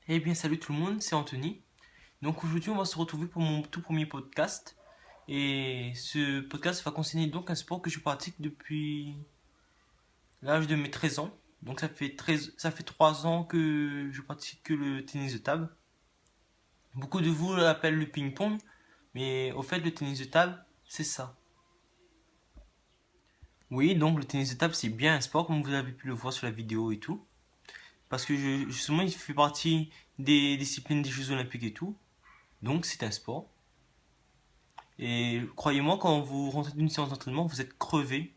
Eh bien, salut tout le monde, c'est Anthony. Donc aujourd'hui, on va se retrouver pour mon tout premier podcast. Et ce podcast va concerner donc un sport que je pratique depuis l'âge de mes 13 ans. Donc ça fait 3 ans que je pratique le tennis de table. Beaucoup de vous l'appellent le ping-pong, mais au fait, le tennis de table, c'est ça. Oui, donc le tennis de table, c'est bien un sport, comme vous avez pu le voir sur la vidéo et tout. Parce que justement, il fait partie des disciplines des Jeux Olympiques et tout. Donc c'est un sport. Et croyez-moi, quand vous rentrez d'une séance d'entraînement, vous êtes crevé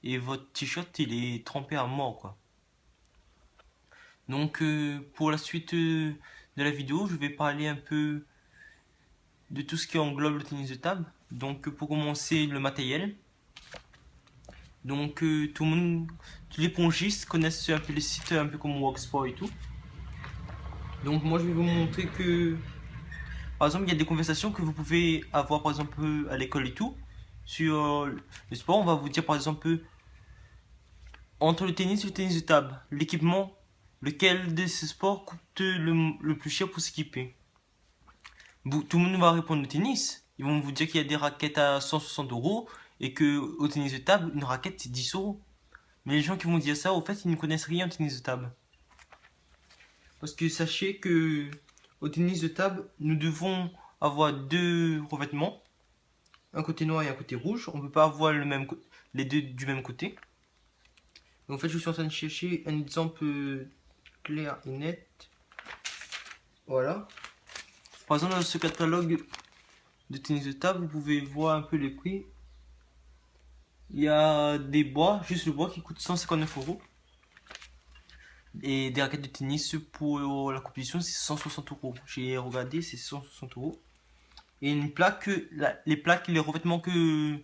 et votre t-shirt il est trempé à mort quoi. Donc pour la suite de la vidéo, je vais parler un peu de tout ce qui englobe le tennis de table. Donc pour commencer, le matériel. Donc tout le monde, tous les pongistes connaissent un peu les sites un peu comme Worksport et tout. Donc moi je vais vous montrer que par exemple il y a des conversations que vous pouvez avoir par exemple à l'école et tout sur le sport. On va vous dire par exemple entre le tennis et le tennis de table, l'équipement, lequel de ces sports coûte le plus cher pour s'équiper? Tout le monde va répondre le tennis. Ils vont vous dire qu'il y a des raquettes à 160 euros et que au tennis de table, une raquette c'est 10 euros. Mais les gens qui vont dire ça, au fait, ils ne connaissent rien au tennis de table. Parce que sachez que au tennis de table, nous devons avoir deux revêtements, un côté noir et un côté rouge. On ne peut pas avoir les deux du même côté. En fait, je suis en train de chercher un exemple clair et net. Voilà. Par exemple, dans ce catalogue de tennis de table, vous pouvez voir un peu les prix. Il y a des bois, juste le bois qui coûte 159 euros. Et des raquettes de tennis pour la compétition, c'est 160 euros. J'ai regardé, c'est 160 euros. Et une plaque, les plaques, les revêtements que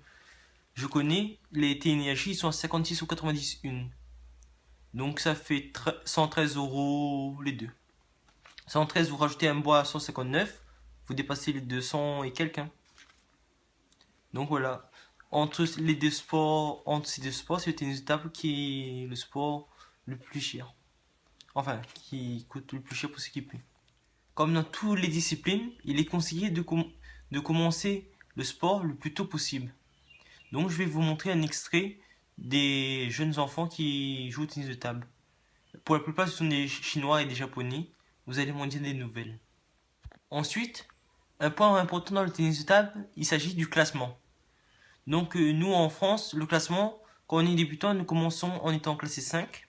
je connais, les TNRJ, ils sont à 56 ou 91. Donc ça fait 113 euros les deux. 113, vous rajoutez un bois à 159, vous dépassez les 200 et quelques. Hein. Donc voilà. Entre ces deux sports, c'est le tennis de table qui est le sport le plus cher. Enfin, qui coûte le plus cher pour s'équiper. Comme dans toutes les disciplines, il est conseillé de commencer le sport le plus tôt possible. Donc je vais vous montrer un extrait des jeunes enfants qui jouent au tennis de table. Pour la plupart, ce sont des Chinois et des Japonais. Vous allez m'en dire des nouvelles. Ensuite, un point important dans le tennis de table, il s'agit du classement. Donc nous en France, le classement, quand on est débutant, nous commençons en étant classé 5.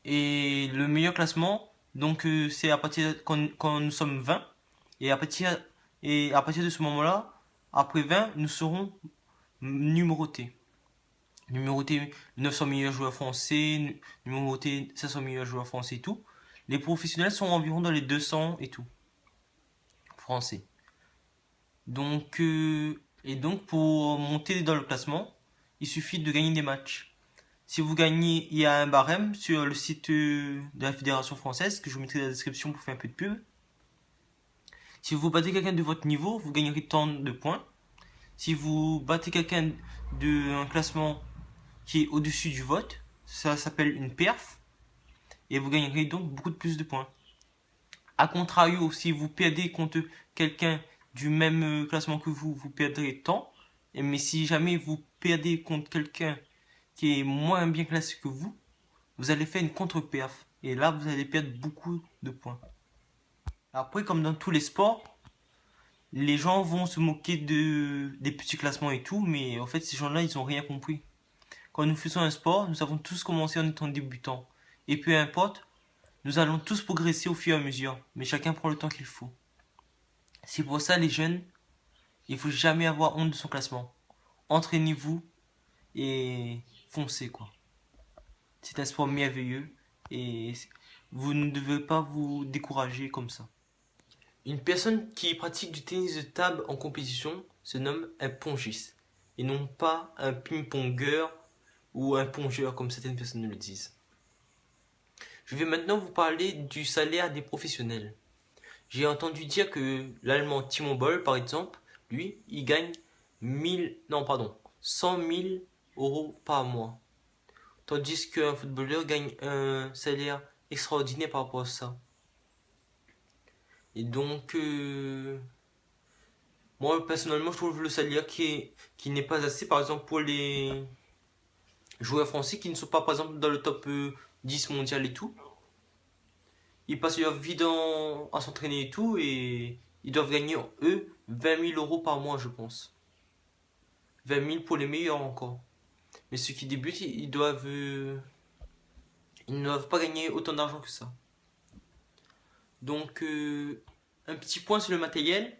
Et le meilleur classement, donc c'est à partir quand nous sommes 20. Et à partir de ce moment-là, après 20, nous serons numérotés. Numérotés 900 meilleurs joueurs français, numérotés 500 meilleurs joueurs français et tout. Les professionnels sont environ dans les 200 et tout. Français. Donc, pour monter dans le classement, il suffit de gagner des matchs. Si vous gagnez, il y a un barème sur le site de la Fédération française que je vous mettrai dans la description pour faire un peu de pub. Si vous battez quelqu'un de votre niveau, vous gagnerez tant de points. Si vous battez quelqu'un d'un classement qui est au-dessus du vote, ça s'appelle une perf et vous gagnerez donc beaucoup de plus de points. A contrario, si vous perdez contre quelqu'un du même classement que vous, vous perdrez tant. Mais si jamais vous perdez contre quelqu'un qui est moins bien classé que vous allez faire une contre-perf. Et là, vous allez perdre beaucoup de points. Après, comme dans tous les sports, les gens vont se moquer des petits classements et tout, mais en fait, ces gens-là, ils n'ont rien compris. Quand nous faisons un sport, nous avons tous commencé en étant débutants. Et peu importe, nous allons tous progresser au fur et à mesure, mais chacun prend le temps qu'il faut. C'est pour ça, les jeunes, il faut jamais avoir honte de son classement. Entraînez-vous et foncez, quoi. C'est un sport merveilleux et vous ne devez pas vous décourager comme ça. Une personne qui pratique du tennis de table en compétition se nomme un pongiste et non pas un ping-pongeur ou un pongeur comme certaines personnes le disent. Je vais maintenant vous parler du salaire des professionnels. J'ai entendu dire que l'allemand Timo Boll, par exemple, lui, il gagne 100 000 euros par mois. Tandis qu'un footballeur gagne un salaire extraordinaire par rapport à ça. Et donc, moi personnellement, je trouve le salaire qui n'est pas assez, par exemple, pour les joueurs français qui ne sont pas, par exemple, dans le top 10 mondial et tout. Ils passent leur vie à s'entraîner et tout, et ils doivent gagner, eux, 20 000 euros par mois, je pense. 20 000 pour les meilleurs encore. Mais ceux qui débutent, ils ne doivent pas gagner autant d'argent que ça. Donc, un petit point sur le matériel.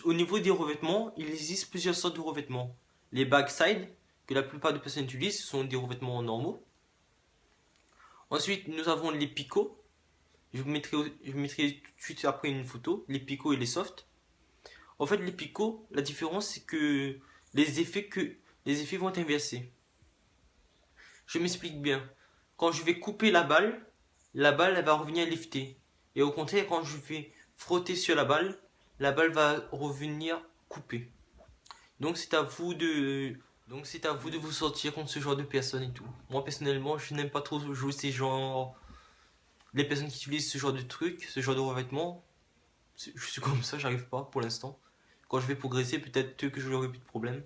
Au niveau des revêtements, il existe plusieurs sortes de revêtements. Les backside, que la plupart des personnes utilisent, ce sont des revêtements normaux. Ensuite, nous avons les picots. Je vous mettrai tout de suite après une photo, les picots et les softs. En fait, les picots, la différence, c'est que les effets vont être inversés. Je m'explique bien. Quand je vais couper la balle elle va revenir lifter. Et au contraire, quand je vais frotter sur la balle va revenir coupée. Donc c'est à vous de vous sortir contre ce genre de personnes et tout. Moi personnellement, je n'aime pas trop jouer ces genres, les personnes qui utilisent ce genre de trucs, ce genre de revêtements. Je suis comme ça, j'arrive pas pour l'instant. Quand je vais progresser, peut-être que je n'aurai plus de problème.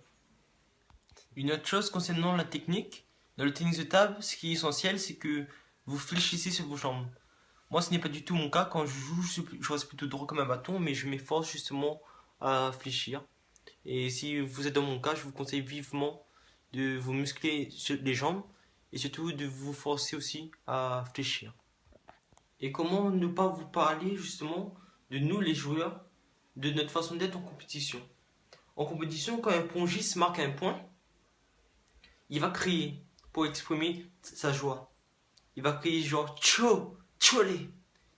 Une autre chose concernant la technique, dans le tennis de table, ce qui est essentiel, c'est que vous fléchissez sur vos jambes. Moi, ce n'est pas du tout mon cas. Quand je joue, je reste plutôt droit comme un bâton, mais je m'efforce justement à fléchir. Et si vous êtes dans mon cas, je vous conseille vivement de vous muscler les jambes et surtout de vous forcer aussi à fléchir. Et comment ne pas vous parler justement de nous les joueurs, de notre façon d'être en compétition. En compétition, quand un pongiste marque un point, il va crier pour exprimer sa joie. Il va crier genre tcho, tcholé,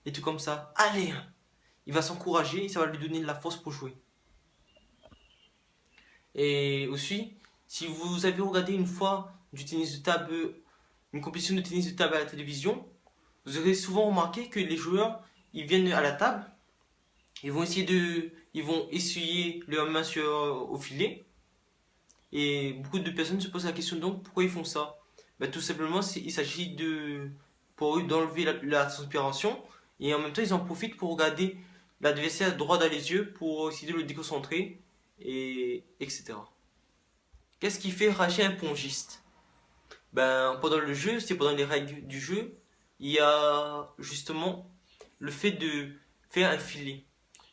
et tout comme ça. Allez, il va s'encourager et ça va lui donner de la force pour jouer. Et aussi, si vous avez regardé une fois du tennis de table, une compétition de tennis de table à la télévision, vous aurez souvent remarqué que les joueurs, ils viennent à la table, ils vont essuyer leurs mains au filet. Et beaucoup de personnes se posent la question donc pourquoi ils font ça? Ben, tout simplement, il s'agit pour eux d'enlever la transpiration et en même temps ils en profitent pour regarder l'adversaire droit dans les yeux pour essayer de le déconcentrer et etc. Qu'est-ce qui fait rager un pongiste? Ben, pendant le jeu, c'est pendant les règles du jeu, il y a justement le fait de faire un filet.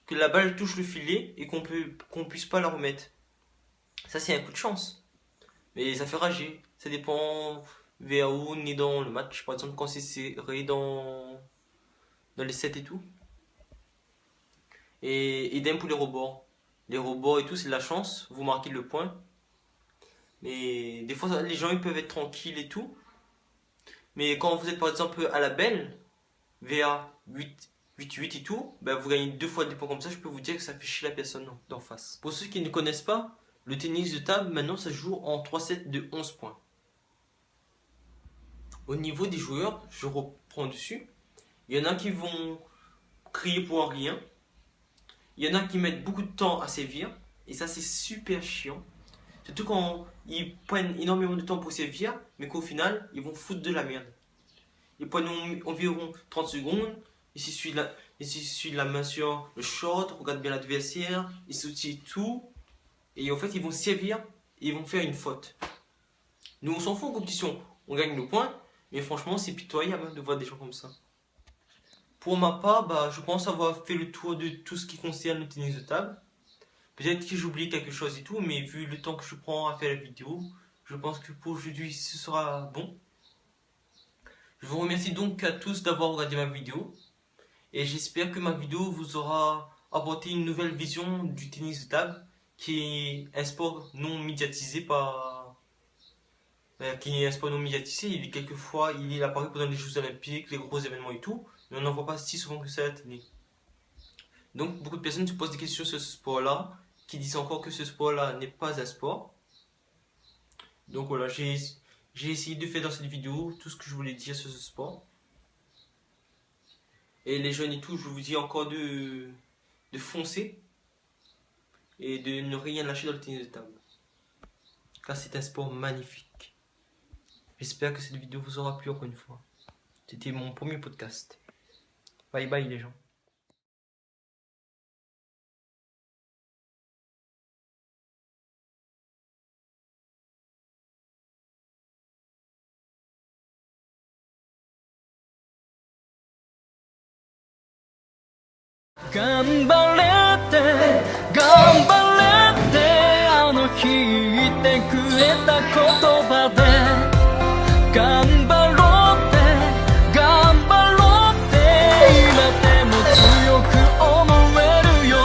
Que la balle touche le filet et qu'on puisse pas la remettre. Ça, c'est un coup de chance. Mais ça fait rager. Ça dépend vers où on est dans le match. Par exemple, quand c'est serré dans les sets et tout. Et idem pour les rebords. Les rebords et tout, c'est de la chance. Vous marquez le point. Mais des fois, les gens ils peuvent être tranquilles et tout. Mais quand vous êtes par exemple à la belle, VA 8, 8 et tout, ben vous gagnez deux fois des points comme ça. Je peux vous dire que ça fait chier la personne d'en face. Pour ceux qui ne connaissent pas, le tennis de table, maintenant, ça se joue en 3 sets de 11 points. Au niveau des joueurs, je reprends dessus. Il y en a qui vont crier pour un rien. Il y en a qui mettent beaucoup de temps à sévir. Et ça, c'est super chiant. Surtout quand ils prennent énormément de temps pour sévir, mais qu'au final, ils vont foutre de la merde. Ils prennent environ 30 secondes. Ils s'essuient la main sur le short, regardent bien l'adversaire, ils s'outillent tout. Et en fait, ils vont sévir et ils vont faire une faute. Nous, on s'en fout en compétition. On gagne nos points. Mais franchement, c'est pitoyable de voir des gens comme ça. Pour ma part, bah, je pense avoir fait le tour de tout ce qui concerne le tennis de table. Peut-être que j'ai oublié quelque chose et tout, mais vu le temps que je prends à faire la vidéo, je pense que pour aujourd'hui ce sera bon. Je vous remercie donc à tous d'avoir regardé ma vidéo. Et j'espère que ma vidéo vous aura apporté une nouvelle vision du tennis de table, qui est un sport non médiatisé qui est un sport non médiatisé. Il apparaît pendant les Jeux Olympiques, les gros événements et tout, mais on n'en voit pas si souvent que ça à la télé. Donc beaucoup de personnes se posent des questions sur ce sport-là, qui disent encore que ce sport-là n'est pas un sport. Donc voilà, j'ai essayé de faire dans cette vidéo tout ce que je voulais dire sur ce sport. Et les jeunes et tout, je vous dis encore de foncer et de ne rien lâcher dans le tennis de table. Car c'est un sport magnifique. J'espère que cette vidéo vous aura plu encore une fois. C'était mon premier podcast. Bye bye les gens. 頑張れって頑張れってあの日言ってくれた言葉で頑張ろうって頑張ろうって今でも強く思えるよ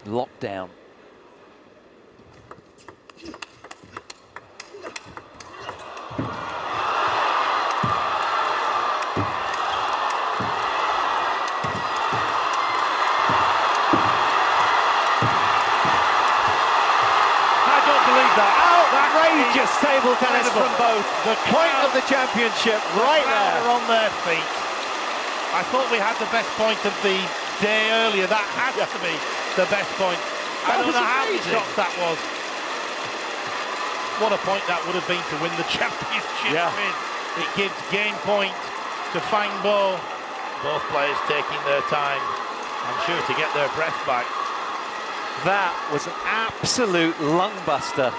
Lockdown. Outrageous table tennis from both. The Point of the championship right there. Are on their feet. I thought we had the best point of the day earlier. That has to be the best point. I don't know how many shots that was. What a point that would have been to win the championship win. It gives game point to Fang Bo. Both players taking their time, I'm sure, to get their breath back. That was an absolute lung buster.